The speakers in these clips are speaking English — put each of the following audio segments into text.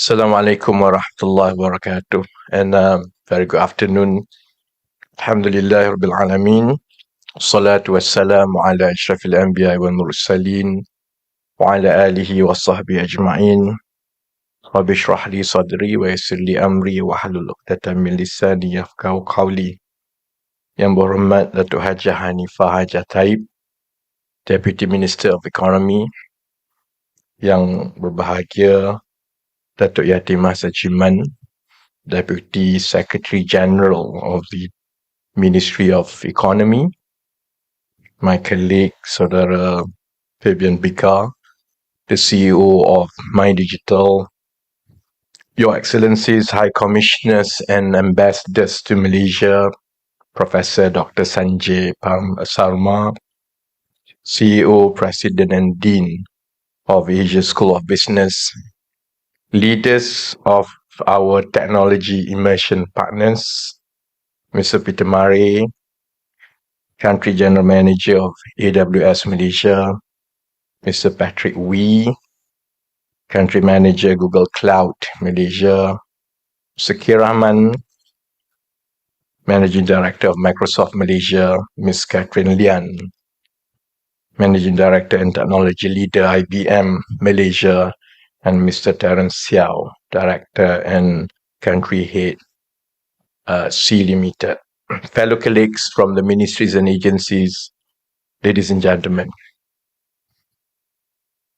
Assalamualaikum warahmatullahi wabarakatuh. And very good afternoon. Alhamdulillah Rabbil Alameen. Salatu wassalamu ala ashrafil anbiya wal mursalin wa ala alihi wa sahbihi ajma'in. Rabbi shrah li sadri wa yassir li amri wa hlul 'uqdatam min lisani yafqahu qawli. Yang berhormat Datuk Hajah Hanifah Hajah Taib, Deputy Minister of Economy. Yang berbahagia Datuk Yatimah Sajiman, Deputy Secretary General of the Ministry of Economy, my colleague Saudara Fabian Bika, the CEO of MyDIGITAL, Your Excellencies, High Commissioners and Ambassadors to Malaysia, Professor Dr. Sanjay Sarma, CEO, President and Dean of Asia School of Business, leaders of our technology immersion partners, Mr. Peter Murray, Country General Manager of AWS Malaysia, Mr. Patrick Wee, Country Manager Google Cloud Malaysia, Mr. Rahman, Managing Director of Microsoft Malaysia, Ms. Catherine Lian, Managing Director and Technology Leader IBM Malaysia, and Mr. Terence Xiao, Director and Country Head C Limited. Fellow colleagues from the ministries and agencies, ladies and gentlemen,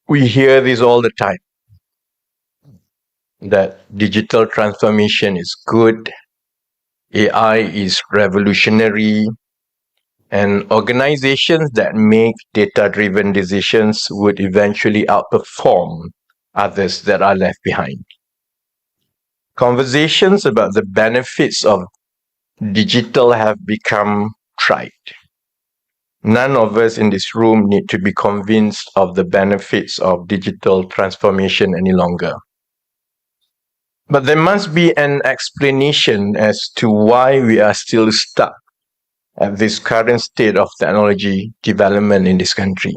we hear this all the time, that digital transformation is good, AI is revolutionary, and organizations that make data-driven decisions would eventually outperform others that are left behind. Conversations about the benefits of digital have become trite. None of us in this room need to be convinced of the benefits of digital transformation any longer. But there must be an explanation as to why we are still stuck at this current state of technology development in this country.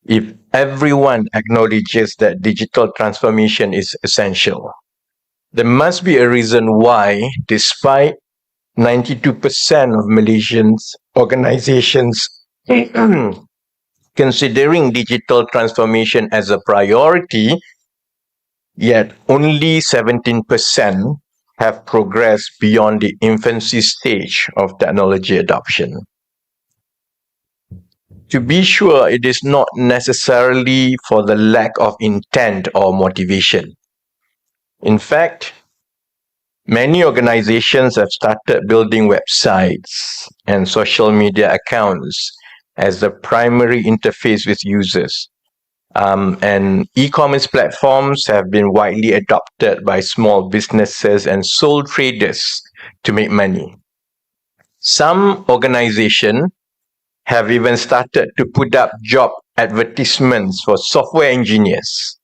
If everyone acknowledges that digital transformation is essential, there must be a reason why, despite 92% of Malaysians organizations considering digital transformation as a priority, yet only 17% have progressed beyond the infancy stage of technology adoption. To be sure, it is not necessarily for the lack of intent or motivation. In fact, many organizations have started building websites and social media accounts as the primary interface with users. And e-commerce platforms have been widely adopted by small businesses and sole traders to make money. Some organizations have even started to put up job advertisements for software engineers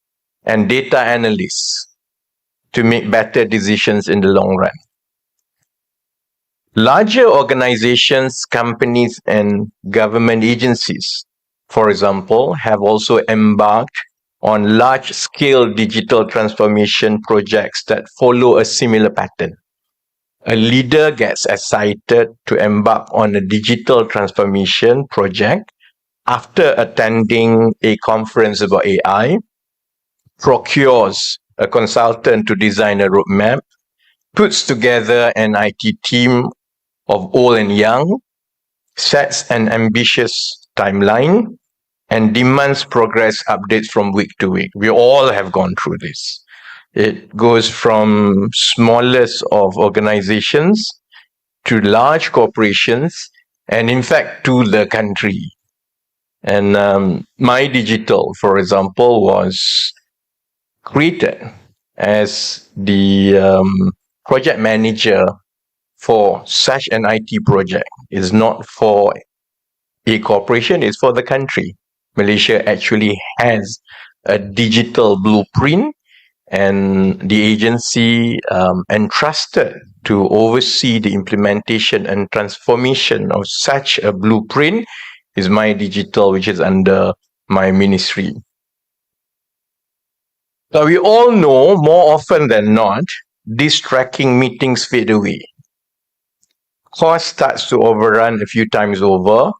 and data analysts to make better decisions in the long run. Larger organizations, companies, and government agencies, for example, have also embarked on large-scale digital transformation projects that follow a similar pattern. A leader gets excited to embark on a digital transformation project after attending a conference about AI, procures a consultant to design a roadmap, puts together an IT team of old and young, sets an ambitious timeline, and demands progress updates from week to week. We all have gone through this. It goes from smallest of organizations to large corporations, and in fact to the country. And MyDIGITAL, for example, was created as the project manager for such an IT project. It's not for a corporation, it's for the country. Malaysia actually has a digital blueprint, and the agency entrusted to oversee the implementation and transformation of such a blueprint is MyDIGITAL, which is under my ministry. So we all know more often than not, these tracking meetings fade away. Cost starts to overrun a few times over,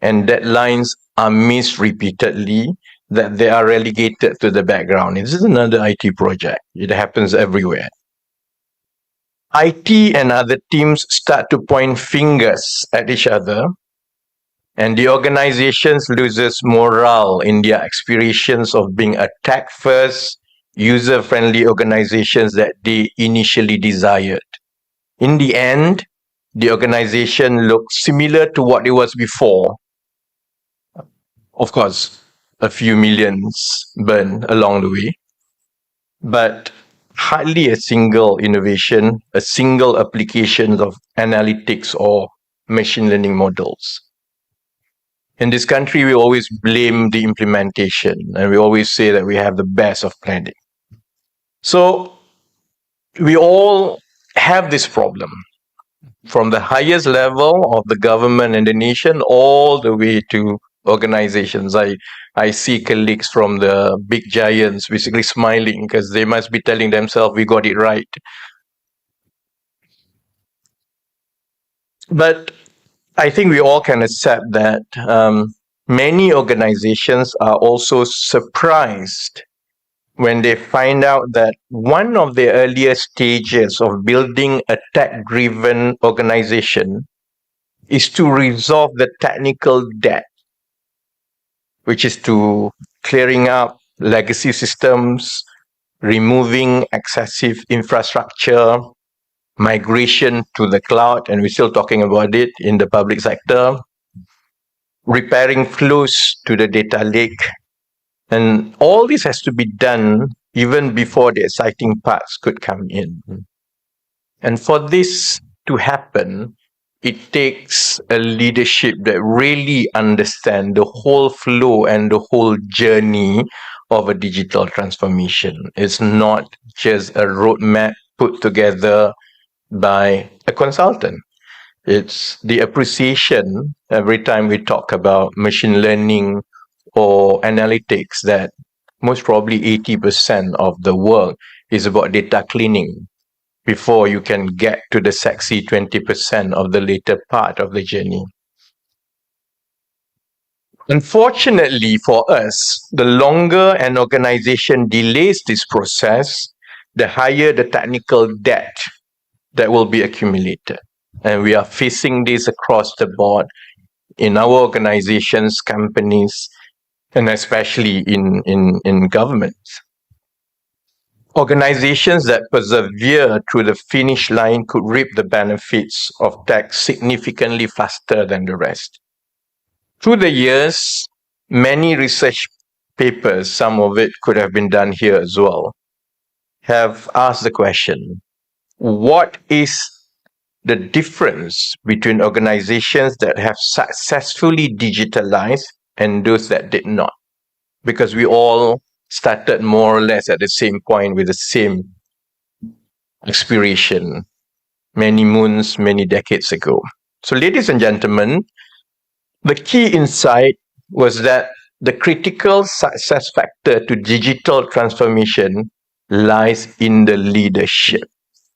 and deadlines are missed repeatedly, that they are relegated to the background. This is another IT project. It happens everywhere. IT and other teams start to point fingers at each other, and the organizations loses morale in their aspirations of being a tech-first, user-friendly organizations that they initially desired. In the end, the organization looks similar to what it was before. Of course, a few millions burned along the way, but hardly a single innovation, a single application of analytics or machine learning models. In this country, we always blame the implementation and we always say that we have the best of planning. So we all have this problem from the highest level of the government and the nation all the way to organizations. I see colleagues from the big giants basically smiling because they must be telling themselves we got it right. But I think we all can accept that many organizations are also surprised when they find out that one of the earliest stages of building a tech-driven organization is to resolve the technical debt, which is to clearing up legacy systems, removing excessive infrastructure, migration to the cloud, and we're still talking about it in the public sector, repairing flows to the data lake. And all this has to be done even before the exciting parts could come in. And for this to happen, it takes a leadership that really understands the whole flow and the whole journey of a digital transformation. It's not just a roadmap put together by a consultant. It's the appreciation every time we talk about machine learning or analytics that most probably 80% of the work is about data cleaning before you can get to the sexy 20% of the later part of the journey. Unfortunately for us, the longer an organization delays this process, the higher the technical debt that will be accumulated. And we are facing this across the board in our organizations, companies, and especially in governments. Organizations that persevere through the finish line could reap the benefits of tech significantly faster than the rest. Through the years, many research papers, some of it could have been done here as well, have asked the question, what is the difference between organizations that have successfully digitalized and those that did not? Because we all started more or less at the same point with the same aspiration many moons, many decades ago. So, ladies and gentlemen, the key insight was that the critical success factor to digital transformation lies in the leadership,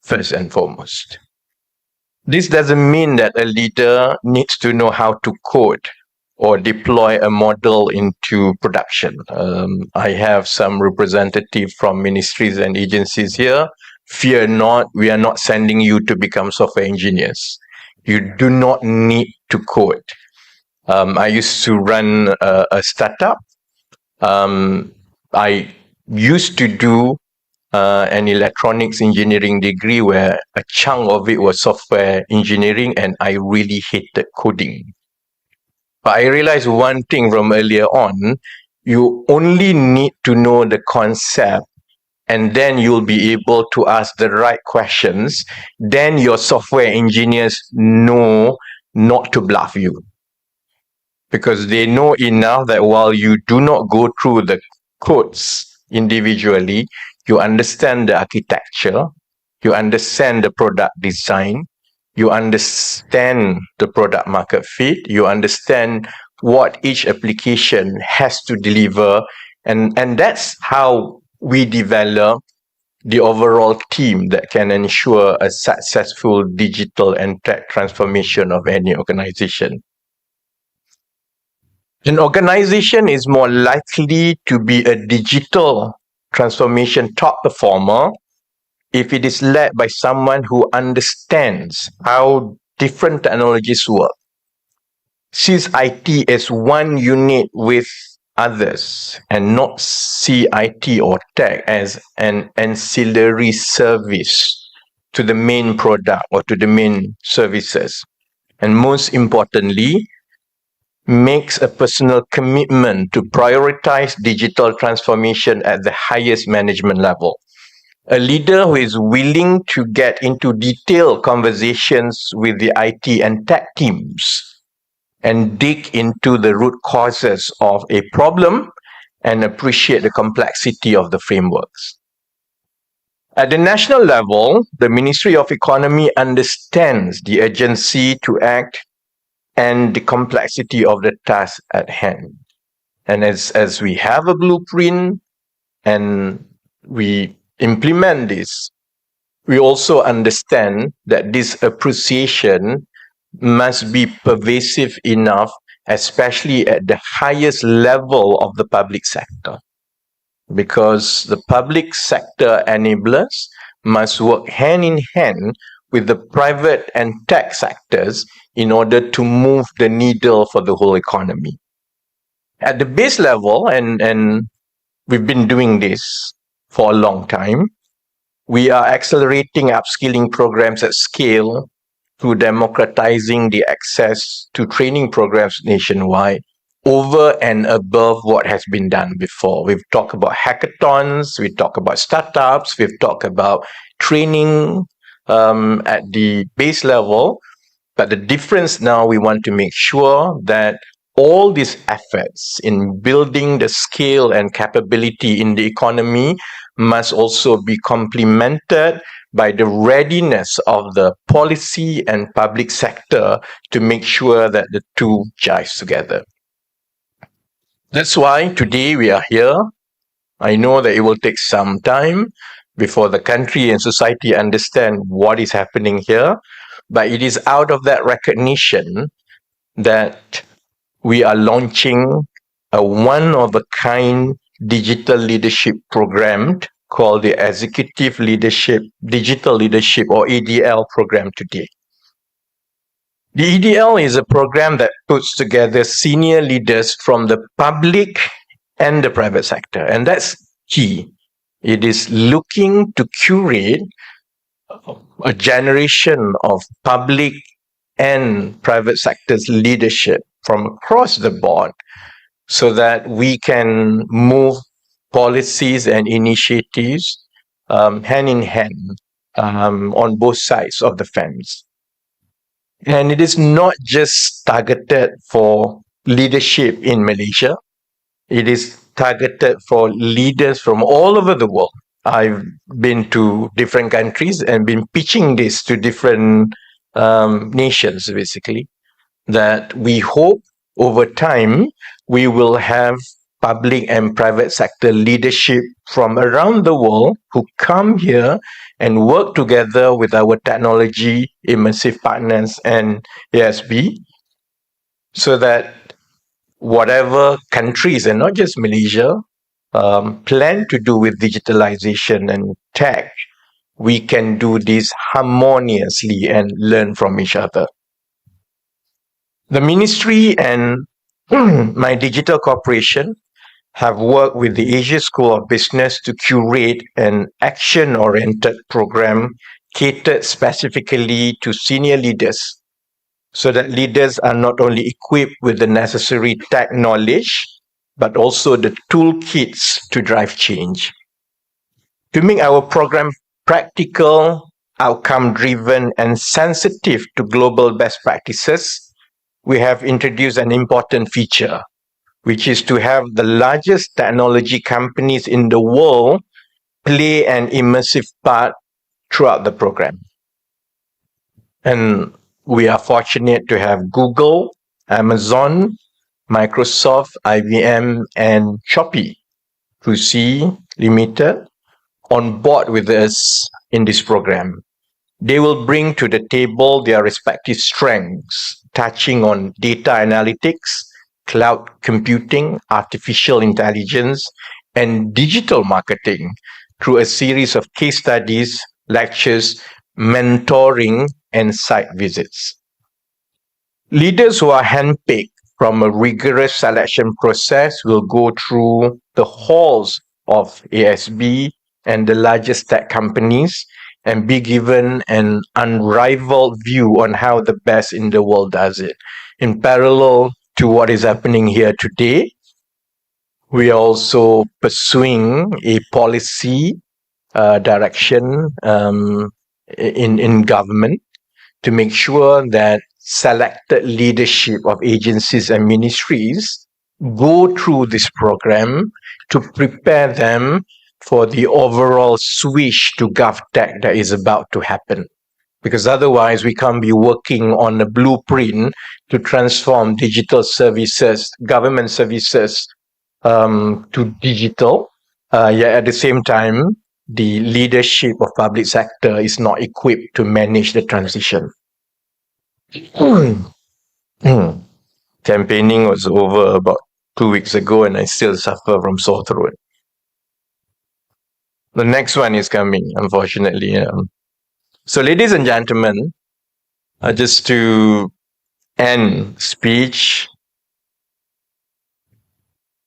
first and foremost. This doesn't mean that a leader needs to know how to code or deploy a model into production. I have some representative from ministries and agencies here. Fear not, we are not sending you to become software engineers. You do not need to code. I used to run a startup. I used to do an electronics engineering degree where a chunk of it was software engineering, and I really hated coding. But I realized one thing from earlier on, you only need to know the concept and then you'll be able to ask the right questions. Then your software engineers know not to bluff you, because they know enough that while you do not go through the codes individually, you understand the architecture, you understand the product design, you understand the product market fit, you understand what each application has to deliver, and that's how we develop the overall team that can ensure a successful digital and tech transformation of any organization. An organization is more likely to be a digital transformation top performer if it is led by someone who understands how different technologies work, sees IT as one unit with others and not see IT or tech as an ancillary service to the main product or to the main services. And most importantly, makes a personal commitment to prioritize digital transformation at the highest management level. A leader who is willing to get into detailed conversations with the IT and tech teams and dig into the root causes of a problem and appreciate the complexity of the frameworks. At the national level, the Ministry of Economy understands the urgency to act and the complexity of the task at hand. And as we have a blueprint and we implement this, we also understand that this appreciation must be pervasive enough, especially at the highest level of the public sector. Because the public sector enablers must work hand in hand with the private and tech sectors in order to move the needle for the whole economy. At the base level, and we've been doing this for a long time, we are accelerating upskilling programs at scale through democratizing the access to training programs nationwide over and above what has been done before. We've talked about hackathons, we've talked about startups, we've talked about training at the base level. But the difference now, we want to make sure that all these efforts in building the scale and capability in the economy must also be complemented by the readiness of the policy and public sector to make sure that the two jive together. That's why today we are here. I know that it will take some time before the country and society understand what is happening here, but it is out of that recognition that we are launching a one-of-a-kind digital leadership program called the Executive Leadership, Digital Leadership or EDL program today. The EDL is a program that puts together senior leaders from the public and the private sector, and that's key. It is looking to curate a generation of public and private sector's leadership from across the board so that we can move policies and initiatives hand in hand on both sides of the fence. And it is not just targeted for leadership in Malaysia. It is targeted for leaders from all over the world. I've been to different countries and been pitching this to different nations, basically, that we hope over time we will have public and private sector leadership from around the world who come here and work together with our technology immersive partners and ASB so that whatever countries, and not just Malaysia, plan to do with digitalization and tech, we can do this harmoniously and learn from each other. The ministry and MyDIGITAL Corporation have worked with the Asia School of Business to curate an action-oriented program catered specifically to senior leaders so that leaders are not only equipped with the necessary tech knowledge, but also the toolkits to drive change. To make our program practical, outcome-driven, and sensitive to global best practices, we have introduced an important feature, which is to have the largest technology companies in the world play an immersive part throughout the program. And we are fortunate to have Google, Amazon, Microsoft, IBM, and Shopee to see Limited on board with us in this program. They will bring to the table their respective strengths, touching on data analytics, cloud computing, artificial intelligence, and digital marketing through a series of case studies, lectures, mentoring, and site visits. Leaders who are handpicked from a rigorous selection process will go through the halls of ASB and the largest tech companies and be given an unrivaled view on how the best in the world does it. In parallel to what is happening here today, we are also pursuing a policy direction in government to make sure that selected leadership of agencies and ministries go through this program to prepare them for the overall switch to GovTech that is about to happen. Because otherwise, we can't be working on a blueprint to transform digital services, government services, to digital. Yet at the same time, the leadership of public sector is not equipped to manage the transition. Campaigning was over about 2 weeks ago and I still suffer from sore throat. The next one is coming, unfortunately. So, ladies and gentlemen, just to end speech,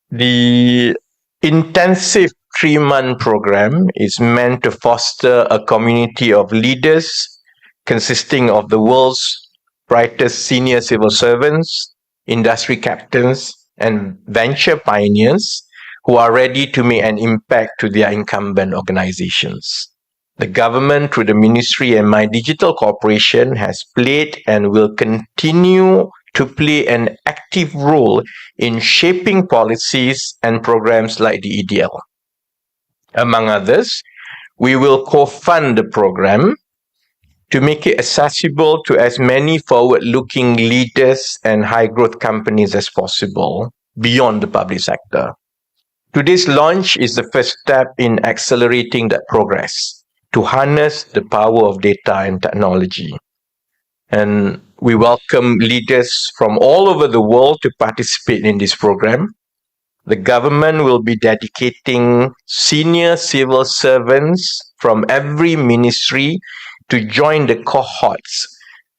the intensive 3-month program is meant to foster a community of leaders consisting of the world's brightest senior civil servants, industry captains, and venture pioneers who are ready to make an impact to their incumbent organizations. The government, through the Ministry and MyDIGITAL Corporation, has played and will continue to play an active role in shaping policies and programs like the EDL. Among others, we will co-fund the program to make it accessible to as many forward-looking leaders and high-growth companies as possible beyond the public sector. Today's launch is the first step in accelerating that progress to harness the power of data and technology. And we welcome leaders from all over the world to participate in this program. The government will be dedicating senior civil servants from every ministry to join the cohorts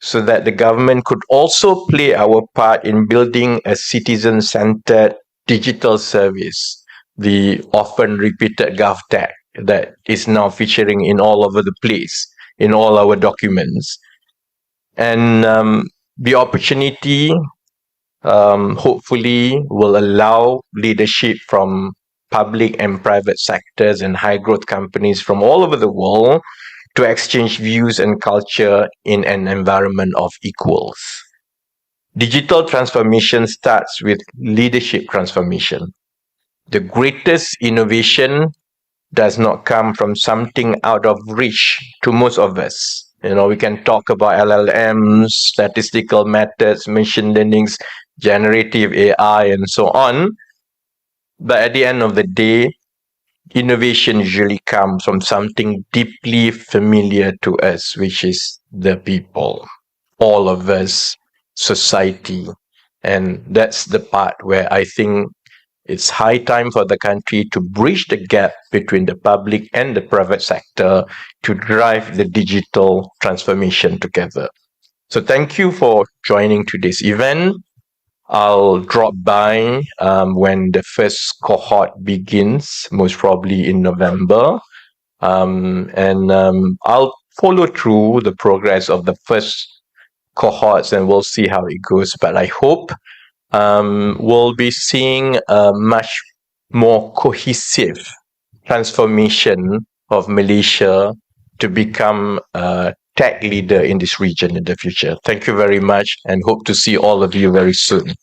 so that the government could also play our part in building a citizen-centered digital service, the often repeated GovTech that is now featuring in all over the place, in all our documents. And the opportunity hopefully will allow leadership from public and private sectors and high growth companies from all over the world to exchange views and culture in an environment of equals. Digital transformation starts with leadership transformation. The greatest innovation does not come from something out of reach to most of us. We can talk about LLMs, statistical methods, machine learnings, generative AI, and so on. But at the end of the day, innovation usually comes from something deeply familiar to us, which is the people, all of us, society. And that's the part where I think it's high time for the country to bridge the gap between the public and the private sector to drive the digital transformation together. So thank you for joining today's event. I'll drop by when the first cohort begins, most probably in November. I'll follow through the progress of the first cohorts and we'll see how it goes. But I hope we'll be seeing a much more cohesive transformation of Malaysia to become a tech leader in this region in the future. Thank you very much and hope to see all of you very soon.